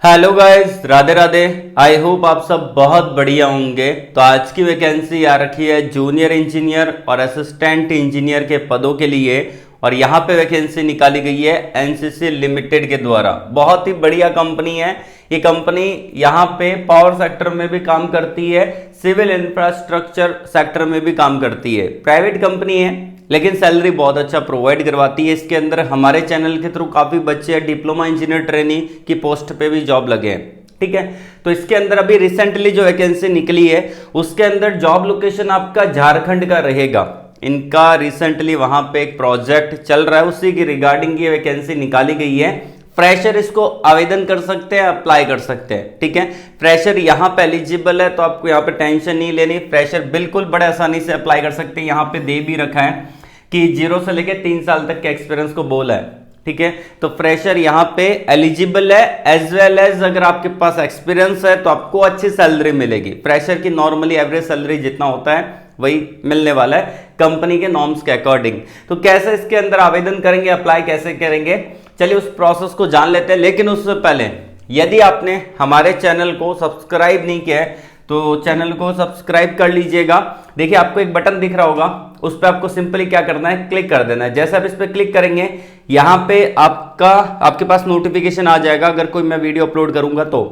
Hello guys, Radhe Radhe. I hope आप सब बहुत बढ़िया होंगे। तो आज की वैकेंसी आ रखी है जूनियर इंजीनियर और असिस्टेंट इंजीनियर के पदों के लिए, और यहाँ पे वैकेंसी निकाली गई है एनसीसी लिमिटेड के द्वारा। बहुत ही बढ़िया कंपनी है ये कंपनी। यहाँ पे पावर सेक्टर में भी काम करती है, सिविल इंफ्रास्ट्रक्चर सेक्टर में भी काम करती है। प्राइवेट कंपनी है लेकिन सैलरी बहुत अच्छा प्रोवाइड करवाती है। इसके अंदर हमारे चैनल के थ्रू काफ़ी बच्चे डिप्लोमा इंजीनियर ट्रेनी की पोस्ट पे भी जॉब लगे हैं। ठीक है, तो इसके अंदर अभी रिसेंटली जो वैकेंसी निकली है उसके अंदर जॉब लोकेशन आपका झारखंड का रहेगा। इनका रिसेंटली वहां पे एक प्रोजेक्ट चल रहा है, उसी की रिगार्डिंग ये वैकेंसी निकाली गई है। फ्रेशर इसको आवेदन कर सकते हैं, अप्लाई कर सकते हैं। ठीक है, फ्रेशर यहाँ पे एलिजिबल है तो आपको यहाँ पे टेंशन नहीं लेनी। फ्रेशर बिल्कुल बड़े आसानी से अप्लाई कर सकते हैं। यहाँ पे दे भी रखा है कि 0 से लेकर 3 साल तक के एक्सपीरियंस को बोला है। ठीक है, तो फ्रेशर यहाँ पे एलिजिबल है, एज वेल एज अगर आपके पास एक्सपीरियंस है तो आपको अच्छी सैलरी मिलेगी। फ्रेशर की नॉर्मली एवरेज सैलरी जितना होता है वही मिलने वाला है कंपनी के नॉर्म्स के अकॉर्डिंग। तो कैसे इसके अंदर आवेदन करेंगे, अप्लाई कैसे करेंगे, चलिए उस प्रोसेस को जान लेते हैं। लेकिन उससे पहले यदि आपने हमारे चैनल को सब्सक्राइब नहीं किया है तो चैनल को सब्सक्राइब कर लीजिएगा। देखिए आपको एक बटन दिख रहा होगा, उस पर आपको सिंपली क्या करना है, क्लिक कर देना है। जैसे आप इस पर क्लिक करेंगे यहाँ पे आपके पास नोटिफिकेशन आ जाएगा अगर कोई मैं वीडियो अपलोड करूंगा तो।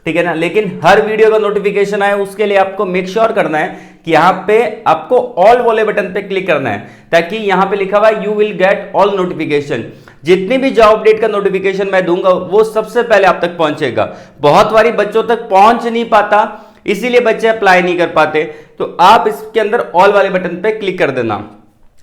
ठीक है ना, लेकिन हर वीडियो का नोटिफिकेशन आए उसके लिए आपको मेक श्योर करना है कि यहाँ पे आपको ऑल वाले बटन पे क्लिक करना है, ताकि यहाँ पे लिखा हुआ है you will get all notification. जितनी भी जॉब अपडेट का नोटिफिकेशन मैं दूंगा वो सबसे पहले आप तक पहुंचेगा। बहुत बारी बच्चों तक पहुंच नहीं पाता, इसीलिए बच्चे अप्लाई नहीं कर पाते। तो आप इसके अंदर ऑल वाले बटन पे क्लिक कर देना।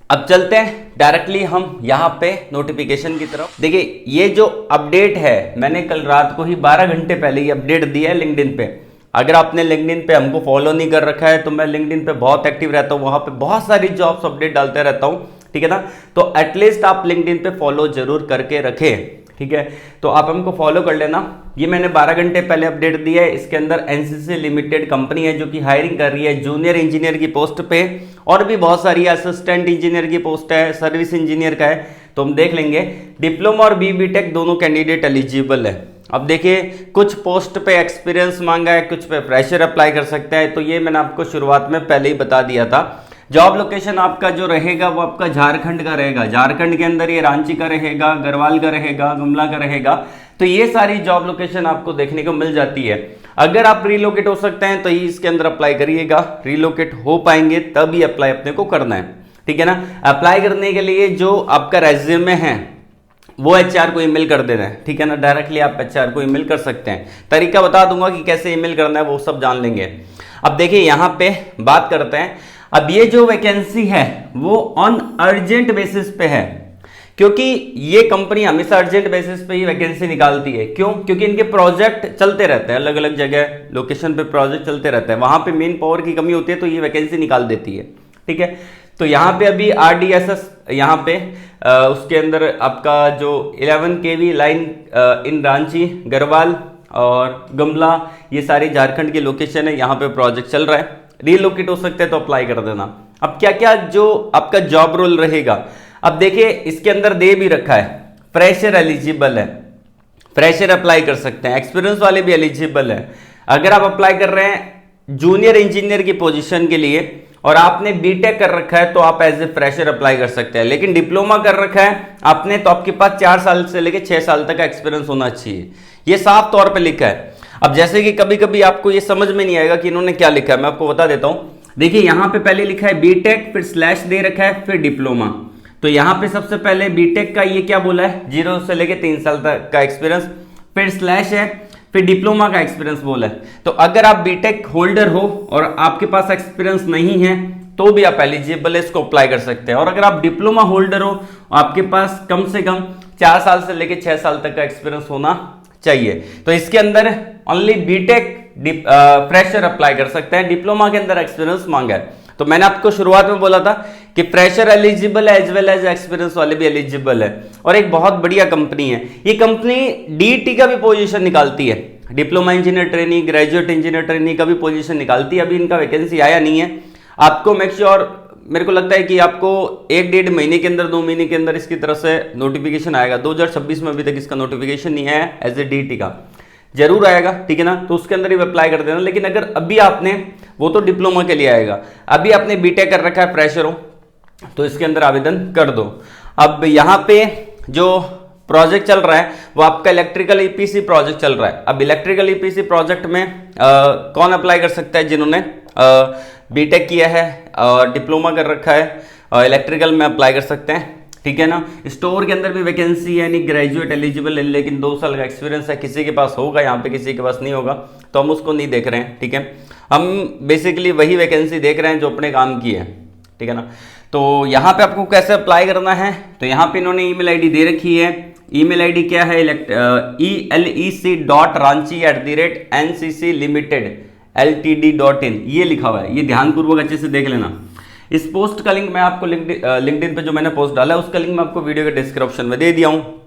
अब चलते हैं डायरेक्टली हम यहाँ पे नोटिफिकेशन की तरफ। देखिए ये जो अपडेट है मैंने कल रात को ही 12 घंटे पहले ये अपडेट दिया है लिंक्डइन पे। अगर आपने लिंक्डइन पे हमको फॉलो नहीं कर रखा है तो मैं लिंक्डइन पे बहुत एक्टिव रहता हूँ, वहां पे बहुत सारी जॉब्स अपडेट डालते रहता हूँ। ठीक है ना, तो एटलीस्ट आप लिंक्डइन पे फॉलो जरूर करके रखें। ठीक है, तो आप हमको फॉलो कर लेना। ये मैंने 12 घंटे पहले अपडेट दिया है। इसके अंदर एनसीसी लिमिटेड कंपनी है जो कि हायरिंग कर रही है जूनियर इंजीनियर की पोस्ट पे, और भी बहुत सारी असिस्टेंट इंजीनियर की पोस्ट है, सर्विस इंजीनियर का है, तो हम देख लेंगे। डिप्लोमा और बीटेक दोनों कैंडिडेट एलिजिबल है। अब देखिए कुछ पोस्ट पे एक्सपीरियंस मांगा है, कुछ पे फ्रेशर अप्लाई कर सकता है, तो ये मैंने आपको शुरुआत में पहले ही बता दिया था। जॉब लोकेशन आपका जो रहेगा वो आपका झारखंड का रहेगा। झारखंड के अंदर ये रांची का रहेगा, गढ़वाल का रहेगा, गुमला का रहेगा। तो ये सारी जॉब लोकेशन आपको देखने को मिल जाती है। अगर आप रिलोकेट हो सकते हैं तो ही इसके अंदर अप्लाई करिएगा। रिलोकेट हो पाएंगे तभी अप्लाई अपने को करना है। ठीक है ना, अप्लाई करने के लिए जो आपका रेज्यूमे है वो एचआर को ईमेल कर देना है। ठीक है ना, डायरेक्टली आप एचआर को ईमेल कर सकते हैं। तरीका बता दूंगा कि कैसे ईमेल करना है, वो सब जान लेंगे। अब देखिए यहाँ पे बात करते हैं। अब ये जो वैकेंसी है वो ऑन अर्जेंट बेसिस पे है, क्योंकि ये कंपनी हमेशा अर्जेंट बेसिस पे ही वैकेंसी निकालती है। क्यों? क्योंकि इनके प्रोजेक्ट चलते रहते हैं, अलग अलग जगह लोकेशन पे प्रोजेक्ट चलते रहते हैं, वहां पे मेन पावर की कमी होती है तो ये वैकेंसी निकाल देती है। ठीक है, तो यहाँ पे अभी आरडीएसएस यहाँ पे उसके अंदर आपका जो 11 kV line in Ranchi, Garhwal और गुमला, ये सारी झारखंड की लोकेशन है, यहाँ पे प्रोजेक्ट चल रहा है। रिलोकेट हो सकते हैं तो अप्लाई कर देना। अब क्या क्या जो आपका जॉब रोल रहेगा, अब देखिए इसके अंदर दे भी रखा है फ्रेशर एलिजिबल है, फ्रेशर अप्लाई कर सकते हैं, एक्सपीरियंस वाले भी एलिजिबल है। अगर आप अप्लाई कर रहे हैं जूनियर इंजीनियर की पोजीशन के लिए और आपने बीटेक कर रखा है तो आप एज ए फ्रेशर अप्लाई कर सकते हैं। लेकिन डिप्लोमा कर रखा है आपने तो आपके पास 4 साल से लेकर 6 साल तक का एक्सपीरियंस होना चाहिए। ये साफ तौर पे लिखा है। अब जैसे कि कभी कभी आपको ये समझ में नहीं आएगा कि इन्होंने क्या लिखा है, मैं आपको बता देता हूं। देखिए यहाँ पे पहले लिखा है बीटेक, फिर स्लैश दे रखा है, फिर डिप्लोमा। तो यहाँ पे सबसे पहले बीटेक का ये क्या बोला है, 0 से लेकर 3 साल तक का एक्सपीरियंस, फिर स्लैश है, फिर डिप्लोमा का एक्सपीरियंस बोला है। तो अगर आप बीटेक होल्डर हो और आपके पास एक्सपीरियंस नहीं है तो भी आप एलिजिबल है, इसको अप्लाई कर सकते हैं। और अगर आप डिप्लोमा होल्डर हो, आपके पास कम से कम 4 साल से लेकर 6 साल तक का एक्सपीरियंस होना चाहिए, तो इसके अंदर ओनली बीटेक फ्रेशर अप्लाई कर सकते हैं। डिप्लोमा के अंदर एक्सपीरियंस मांगा है। तो मैंने आपको शुरुआत में बोला था कि फ्रेशर एलिजिबल है एज वेल एज एक्सपीरियंस वाले भी एलिजिबल है, और एक बहुत बढ़िया कंपनी है ये कंपनी। डीटी का भी पोजीशन निकालती है, diploma engineer trainee, graduate engineer trainee का भी पोजीशन निकालती है। अभी इनका वैकेंसी आया नहीं है। आपको मेक श्योर, मेरे को लगता है कि आपको 1-1.5 महीने के अंदर, 2 महीने के अंदर इसकी तरफ से नोटिफिकेशन आएगा। 2026 में अभी तक इसका नोटिफिकेशन नहीं आया एज ए डीटी का। जरूर आएगा, ठीक है ना। तो उसके अंदर ही अप्लाई कर देना। लेकिन अगर अभी आपने, वो तो डिप्लोमा के लिए आएगा, अभी आपने बीटेक कर रखा है, फ्रेशर हो, तो इसके अंदर आवेदन कर दो। अब यहाँ पे जो प्रोजेक्ट चल रहा है वो आपका इलेक्ट्रिकल ईपीसी प्रोजेक्ट चल रहा है। अब इलेक्ट्रिकल ईपीसी प्रोजेक्ट में कौन अप्लाई कर सकता है? जिन्होंने बीटेक किया है और डिप्लोमा कर रखा है, इलेक्ट्रिकल में अप्लाई कर सकते हैं, ठीक है ना। स्टोर के अंदर भी वैकेंसी है, यानी ग्रेजुएट एलिजिबल है, लेकिन 2 साल का एक्सपीरियंस है, किसी के पास होगा, यहाँ पे किसी के पास नहीं होगा, तो हम उसको नहीं देख रहे हैं, ठीक है। हम बेसिकली वही वैकेंसी देख रहे हैं जो अपने काम की है, ठीक है ना। तो यहाँ पे आपको कैसे अप्लाई करना है, तो यहाँ पे इन्होंने ईमेल आईडी दे रखी है। ईमेल आईडी क्या है? elec.ranchi@ncc limited.ltd.in, ये लिखा हुआ है, ये ध्यानपूर्वक अच्छे से देख लेना। इस पोस्ट का लिंक मैं आपको लिंक्डइन पे जो मैंने पोस्ट डाला है उसका लिंक मैं आपको वीडियो के डिस्क्रिप्शन में दे दिया हूँ,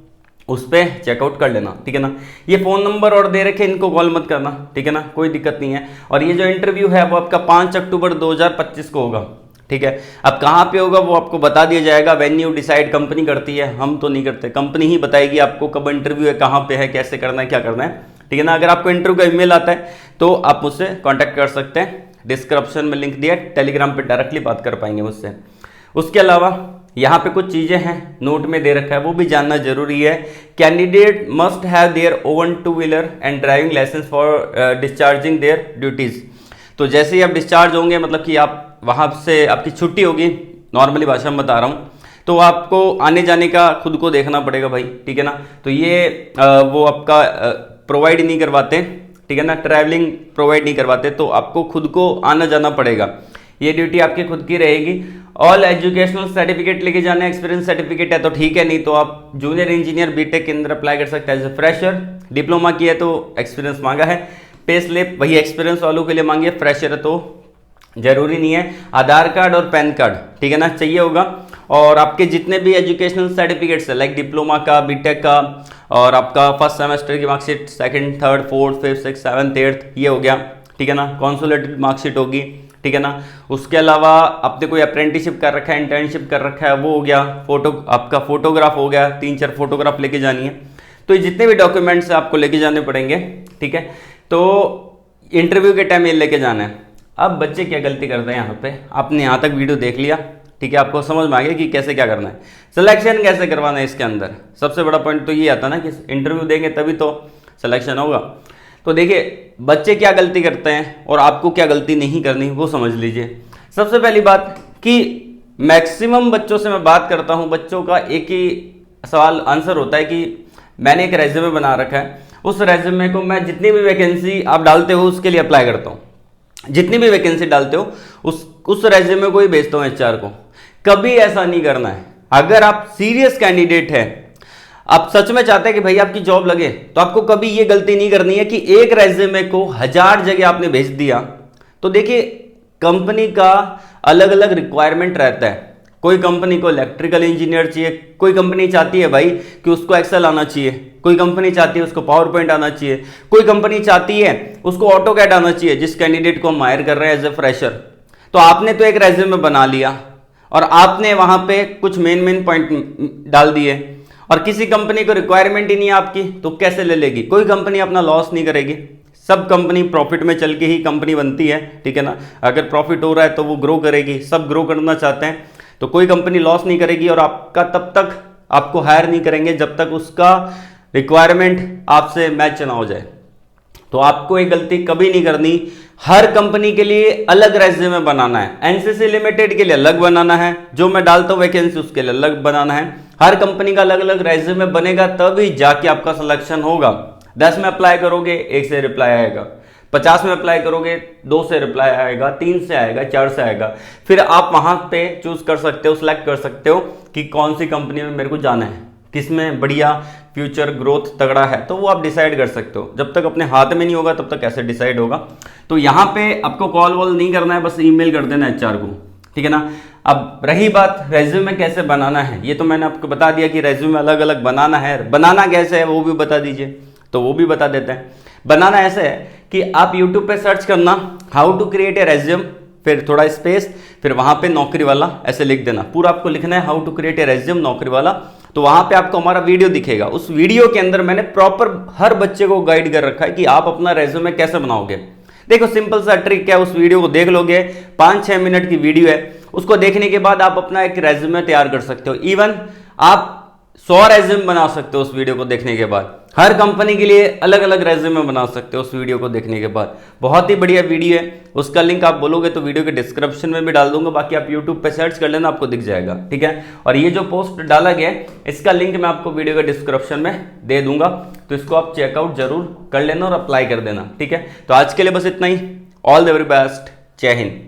उस पर चेकआउट कर लेना, ठीक है ना। ये फोन नंबर और दे रखे, इनको कॉल मत करना, ठीक है ना, कोई दिक्कत नहीं है। और ये जो इंटरव्यू है वो आपका 5 अक्टूबर 2025 को होगा, ठीक है। अब कहाँ पे होगा वो आपको बता दिया जाएगा। वेन्यू डिसाइड कंपनी करती है, हम तो नहीं करते, कंपनी ही बताएगी आपको कब इंटरव्यू है, कहाँ पे है, कैसे करना है, क्या करना है, ठीक है ना। अगर आपको इंटरव्यू का ईमेल आता है तो आप मुझसे कांटेक्ट कर सकते हैं, डिस्क्रिप्शन में लिंक दिया, टेलीग्राम पे डायरेक्टली बात कर पाएंगे मुझसे। उसके अलावा यहाँ पे कुछ चीज़ें हैं, नोट में दे रखा है, वो भी जानना जरूरी है। Candidate must have their own 2 wheeler and driving licence for discharging their duties. तो जैसे ही आप डिस्चार्ज होंगे, मतलब कि आप वहाँ से आपकी छुट्टी होगी, नॉर्मली भाषा में बता रहा हूँ, तो आपको आने जाने का खुद को देखना पड़ेगा भाई, ठीक है ना। तो ये वो आपका प्रोवाइड नहीं करवाते, ठीक है ना, ट्रैवलिंग प्रोवाइड नहीं करवाते, तो आपको खुद को आना जाना पड़ेगा, ये ड्यूटी आपकी खुद की रहेगी। ऑल एजुकेशनल सर्टिफिकेट लेके जाना, एक्सपीरियंस सर्टिफिकेट है तो ठीक है, नहीं तो आप जूनियर इंजीनियर बीटेक के अंदर अप्लाई कर सकते हैं एज ए फ्रेशर। डिप्लोमा किया है तो एक्सपीरियंस मांगा है, पे स्लिप वही एक्सपीरियंस वालों के लिए मांगी है, फ्रेशर है तो जरूरी नहीं है। आधार कार्ड और पैन कार्ड, ठीक है ना, चाहिए होगा। और आपके जितने भी एजुकेशनल सर्टिफिकेट्स है, लाइक डिप्लोमा का, बीटेक का, और आपका फर्स्ट सेमेस्टर की marksheet, second, third, fourth, fifth, six, seventh, eighth, ये हो गया, ठीक है ना। कॉन्सोलेटेड मार्कशीट होगी, ठीक है ना। उसके अलावा आपने कोई अप्रेंटिसशिप कर रखा है, इंटर्नशिप कर रखा है, वो हो गया। आपका फोटोग्राफ हो गया, 3-4 फोटोग्राफ लेके जानी है। तो ये जितने भी डॉक्यूमेंट्स आपको लेके जाने पड़ेंगे, ठीक है। तो इंटरव्यू के टाइम ये लेके जाना है। अब बच्चे क्या गलती करते हैं यहाँ पे, आपने यहाँ तक वीडियो देख लिया, ठीक है, आपको समझ में आ गया कि कैसे क्या करना है, सिलेक्शन कैसे करवाना है। इसके अंदर सबसे बड़ा पॉइंट तो ये आता ना कि इंटरव्यू देंगे तभी तो सिलेक्शन होगा। तो देखिए बच्चे क्या गलती करते हैं और आपको क्या गलती नहीं करनी, वो समझ लीजिए। सबसे पहली बात कि मैक्सिमम बच्चों से मैं बात करता हूँ, बच्चों का एक ही सवाल आंसर होता है कि मैंने एक रेज्यूमे बना रखा है, उस रेज्यूमे को मैं जितनी भी वैकेंसी आप डालते हो उसके लिए अप्लाई करता हूँ, जितनी भी वैकेंसी डालते हो उस रेज्यूमे को ही भेजता हूँ एचआर को। कभी ऐसा नहीं करना है। अगर आप सीरियस कैंडिडेट है, आप सच में चाहते हैं कि भाई आपकी जॉब लगे, तो आपको कभी ये गलती नहीं करनी है कि एक रेज्यूमे को 1000 जगह आपने भेज दिया। तो देखिए कंपनी का अलग अलग रिक्वायरमेंट रहता है। कोई कंपनी को इलेक्ट्रिकल इंजीनियर चाहिए, कोई कंपनी चाहती है भाई कि उसको एक्सेल आना चाहिए, कोई कंपनी चाहती है उसको पावर पॉइंट आना चाहिए, कोई कंपनी चाहती है उसको ऑटो कैड आना चाहिए, जिस कैंडिडेट को हम हायर कर रहे हैं एज ए फ्रेशर। तो आपने तो एक रेज्यूमे बना लिया और आपने वहां पे कुछ मेन पॉइंट डाल दिए, और किसी कंपनी को रिक्वायरमेंट ही नहीं है आपकी, तो कैसे ले लेगी? कोई कंपनी अपना लॉस नहीं करेगी, सब कंपनी प्रॉफिट में चल के ही कंपनी बनती है, ठीक है ना। अगर प्रॉफिट हो रहा है तो वो ग्रो करेगी, सब ग्रो करना चाहते हैं, तो कोई कंपनी लॉस नहीं करेगी। और आपका तब तक आपको हायर नहीं करेंगे जब तक उसका रिक्वायरमेंट आपसे मैच ना हो जाए। तो आपको एक गलती कभी नहीं करनी, हर कंपनी के लिए अलग रेज्यूमे बनाना है। एनसीसी लिमिटेड के लिए अलग बनाना है, जो मैं डालता हूं वैकेंसी उसके लिए अलग बनाना है। हर कंपनी का अलग अलग रेज्यूमे बनेगा, तभी जाके आपका सिलेक्शन होगा। 10 में अप्लाई करोगे 1 से रिप्लाई आएगा, 50 में अप्लाई करोगे 2 से रिप्लाई आएगा, 3 से आएगा, 4 से आएगा। फिर आप वहां पे चूज कर सकते हो, सिलेक्ट कर सकते हो कि कौन सी कंपनी में मेरे को जाना है, किसमें बढ़िया फ्यूचर ग्रोथ तगड़ा है, तो वो आप डिसाइड कर सकते हो। जब तक अपने हाथ में नहीं होगा तब तक कैसे डिसाइड होगा। तो यहाँ पे आपको कॉल वॉल नहीं करना है, बस ईमेल कर देना एचआर को, ठीक है ना। अब रही बात रेज्यूमे कैसे बनाना है, ये तो मैंने आपको बता दिया कि रेज्यूमे अलग अलग बनाना है। बनाना कैसे है वो भी बता दीजिए, तो वो भी बता देते हैं। बनाना ऐसे है कि आप यूट्यूब पे सर्च करना how to create a resume, फिर थोड़ा स्पेस, फिर वहां पे नौकरी वाला ऐसे लिख देना। पूरा आपको लिखना है how to create a resume नौकरी वाला, तो वहां पे आपको हमारा वीडियो दिखेगा। उस वीडियो के अंदर मैंने प्रॉपर हर बच्चे को गाइड कर रखा है कि आप अपना रेज्यूमे कैसे बनाओगे। देखो सिंपल सा ट्रिक है, उस वीडियो को देख लोगे, 5-6 मिनट की वीडियो है, उसको देखने के बाद आप अपना एक रेज्यूमे तैयार कर सकते हो। इवन आप 100 रेज्यूमे बना सकते हो उस वीडियो को देखने के बाद। हर कंपनी के लिए अलग अलग रेज्यूमे बना सकते हो उस वीडियो को देखने के बाद। बहुत ही बढ़िया वीडियो है, उसका लिंक आप बोलोगे तो वीडियो के डिस्क्रिप्शन में भी डाल दूंगा, बाकी आप यूट्यूब पे सर्च कर लेना, आपको दिख जाएगा, ठीक है। और ये जो पोस्ट डाला गया है इसका लिंक मैं आपको वीडियो के डिस्क्रिप्शन में दे दूंगा, तो इसको आप चेकआउट जरूर कर लेना और अप्लाई कर देना, ठीक है। तो आज के लिए बस इतना ही। ऑल द वेरी बेस्ट, जय हिंद।